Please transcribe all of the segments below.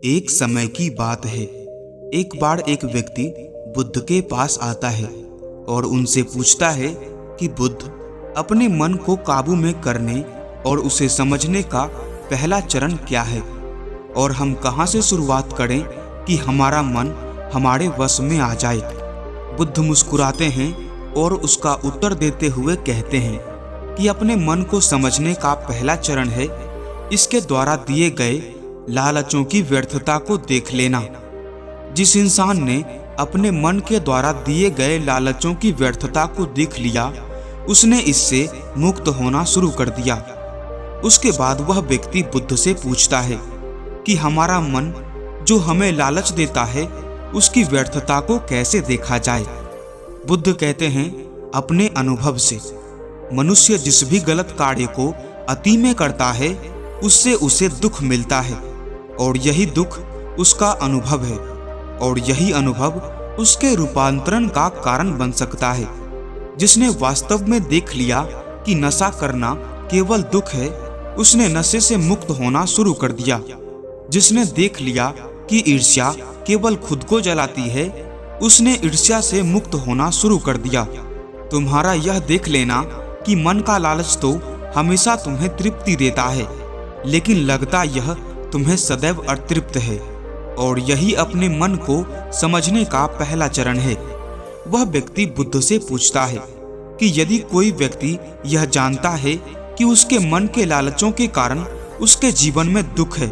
एक समय की बात है। एक बार एक व्यक्ति बुद्ध के पास आता है और उनसे पूछता है कि बुद्ध, अपने मन को काबू में करने और उसे समझने का पहला चरण क्या है और हम कहाँ से शुरुआत करें कि हमारा मन हमारे वश में आ जाए। बुद्ध मुस्कुराते हैं और उसका उत्तर देते हुए कहते हैं कि अपने मन को समझने का पहला चरण है इसके द्वारा दिए गए लालचों की व्यर्थता को देख लेना। जिस इंसान ने अपने मन के द्वारा दिए गए लालचों की व्यर्थता को देख लिया, उसने इससे मुक्त होना शुरू कर दिया। उसके बाद वह व्यक्ति बुद्ध से पूछता है कि हमारा मन जो हमें लालच देता है उसकी व्यर्थता को कैसे देखा जाए। बुद्ध कहते हैं, अपने अनुभव से। मनुष्य जिस भी गलत कार्य को अति में करता है उससे उसे दुख मिलता है और यही दुख उसका अनुभव है और यही अनुभव उसके रूपांतरण का कारण बन सकता है। जिसने वास्तव में देख लिया कि नशा करना केवल दुख है, उसने नशे से मुक्त होना शुरू कर दिया। जिसने देख लिया कि ईर्ष्या केवल खुद को जलाती है, उसने ईर्ष्या से मुक्त होना शुरू कर दिया। तुम्हारा यह देख लेना कि मन का लालच तो हमेशा तुम्हें तृप्ति देता है, लेकिन लगता यह तुम्हें सदैव अतृप्त है, और यही अपने मन को समझने का पहला चरण है। वह व्यक्ति बुद्ध से पूछता है कि यदि कोई व्यक्ति यह जानता है कि उसके मन के लालचों के कारण उसके जीवन में दुख है,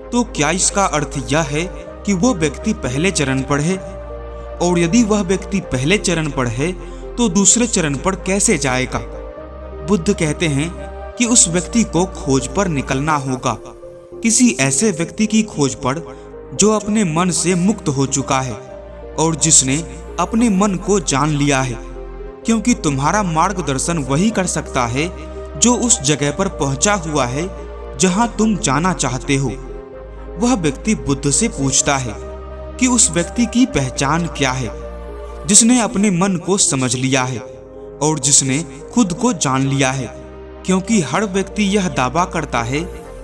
तो क्या इसका अर्थ यह है कि वो व्यक्ति पहले चरण पर है? और यदि वह व्यक्ति पहले चरण पर है तो दूसरे चरण पर कैसे जाएगा? बुद्ध कहते हैं कि उस व्यक्ति को खोज पर निकलना होगा, किसी ऐसे व्यक्ति की खोज पर जो अपने मन से मुक्त हो चुका है और जिसने अपने मन को जान लिया है, क्योंकि तुम्हारा मार्गदर्शन वही कर सकता है जो उस जगह पर पहुंचा हुआ है जहां तुम जाना चाहते हो। वह व्यक्ति बुद्ध से पूछता है कि उस व्यक्ति की पहचान क्या है, जिसने अपने मन को समझ लिया है और जिसने खुद को जान लिया है, क्योंकि हर व्यक्ति यह दावा करता है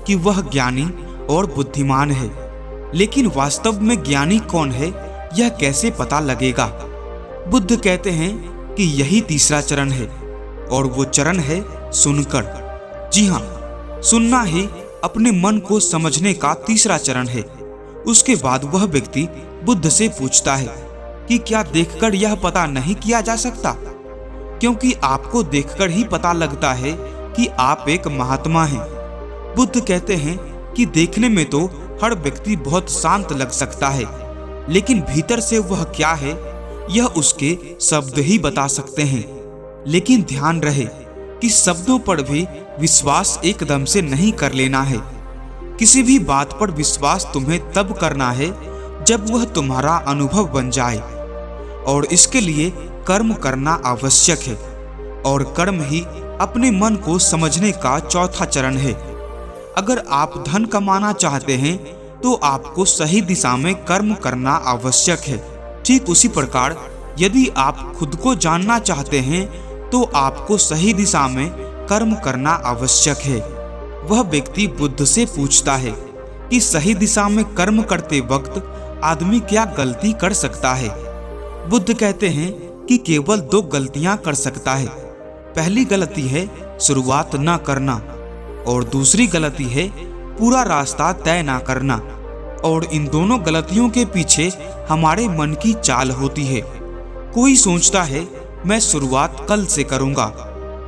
कि वह ज्ञानी और बुद्धिमान है, लेकिन वास्तव में ज्ञानी कौन है यह कैसे पता लगेगा? बुद्ध कहते हैं कि यही तीसरा चरण है और वो चरण है सुनकर। जी हाँ, सुनना ही अपने मन को समझने का तीसरा चरण है। उसके बाद वह व्यक्ति बुद्ध से पूछता है कि क्या देखकर यह पता नहीं किया जा सकता? क्योंकि आपको देखकर ही पता लगता है कि आप एक महात्मा हैं। बुद्ध कहते हैं कि देखने में तो हर व्यक्ति बहुत शांत लग सकता है, लेकिन भीतर से वह क्या है यह उसके शब्द ही बता सकते हैं। लेकिन ध्यान रहे कि शब्दों पर भी विश्वास एकदम से नहीं कर लेना है। किसी भी बात पर विश्वास तुम्हें तब करना है जब वह तुम्हारा अनुभव बन जाए, और इसके लिए कर्म करना आवश्यक है, और कर्म ही अपने मन को समझने का चौथा चरण है। अगर आप धन कमाना चाहते हैं तो आपको सही दिशा में कर्म करना आवश्यक है। ठीक उसी प्रकार यदि आप खुद को जानना चाहते हैं तो आपको सही दिशा में कर्म करना आवश्यक है। वह व्यक्ति बुद्ध से पूछता है कि सही दिशा में कर्म करते वक्त आदमी क्या गलती कर सकता है? बुद्ध कहते हैं कि केवल दो गलतियां कर सकता है। पहली गलती है शुरुआत न करना, और दूसरी गलती है पूरा रास्ता तय ना करना। और इन दोनों गलतियों के पीछे हमारे मन की चाल होती है। कोई सोचता है मैं शुरुआत कल से करूंगा,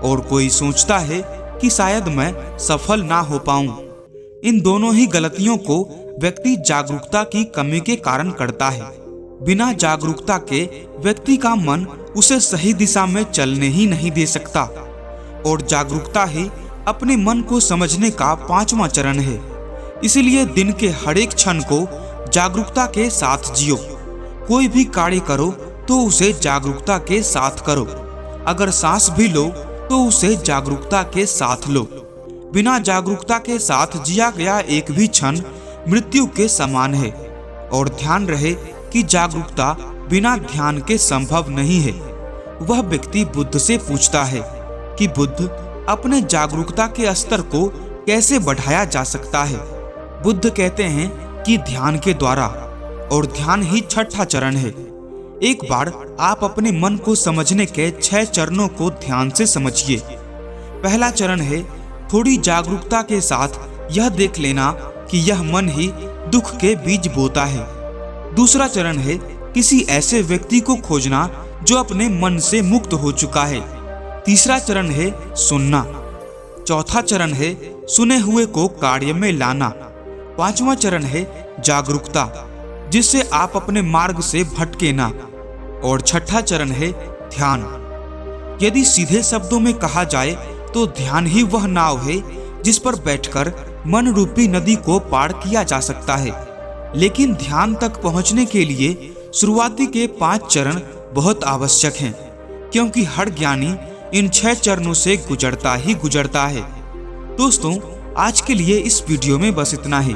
और कोई सोचता है कि शायद मैं सफल ना हो पाऊं। इन दोनों ही गलतियों को व्यक्ति जागरूकता की कमी के कारण करता है। बिना जागरूकता के व्यक्ति का मन उसे सही दिशा में चलने ही नहीं दे सकता, और जागरूकता ही अपने मन को समझने का पांचवा चरण है। इसलिए दिन के हर एक क्षण को जागरूकता के साथ जियो। कोई भी कार्य करो तो उसे जागरूकता के साथ करो। अगर सांस भी लो तो उसे जागरूकता के साथ लो। बिना जागरूकता के साथ जिया गया एक भी क्षण मृत्यु के समान है। और ध्यान रहे कि जागरूकता बिना ध्यान के संभव नहीं है। वह व्यक्ति बुद्ध से पूछता है कि बुद्ध, अपने जागरूकता के स्तर को कैसे बढ़ाया जा सकता है? बुद्ध कहते हैं कि ध्यान के द्वारा, और ध्यान ही छठा चरण है। एक बार आप अपने मन को समझने के 6 चरणों को ध्यान से समझिए। पहला चरण है थोड़ी जागरूकता के साथ यह देख लेना कि यह मन ही दुख के बीज बोता है। दूसरा चरण है किसी ऐसे व्यक्ति को खोजना जो अपने मन से मुक्त हो चुका है। तीसरा चरण है सुनना। चौथा चरण है सुने हुए को कार्य में लाना। पांचवा चरण है जागरूकता, जिससे आप अपने मार्ग से भटके ना। और छठा चरण है ध्यान। यदि सीधे शब्दों में कहा जाए तो ध्यान ही वह नाव है जिस पर बैठकर मन रूपी नदी को पार किया जा सकता है। लेकिन ध्यान तक पहुंचने के लिए शुरुआती के 5 चरण बहुत आवश्यक हैं, क्योंकि हर ज्ञानी इन 6 चरणों से गुजरता ही गुजरता है। दोस्तों, आज के लिए इस वीडियो में बस इतना ही।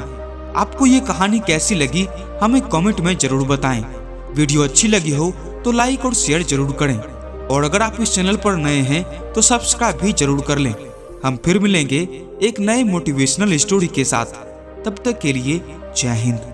आपको ये कहानी कैसी लगी हमें कमेंट में जरूर बताएं। वीडियो अच्छी लगी हो तो लाइक और शेयर जरूर करें, और अगर आप इस चैनल पर नए हैं तो सब्सक्राइब भी जरूर कर लें। हम फिर मिलेंगे एक नए मोटिवेशनल स्टोरी के साथ। तब तक के लिए जय हिंद।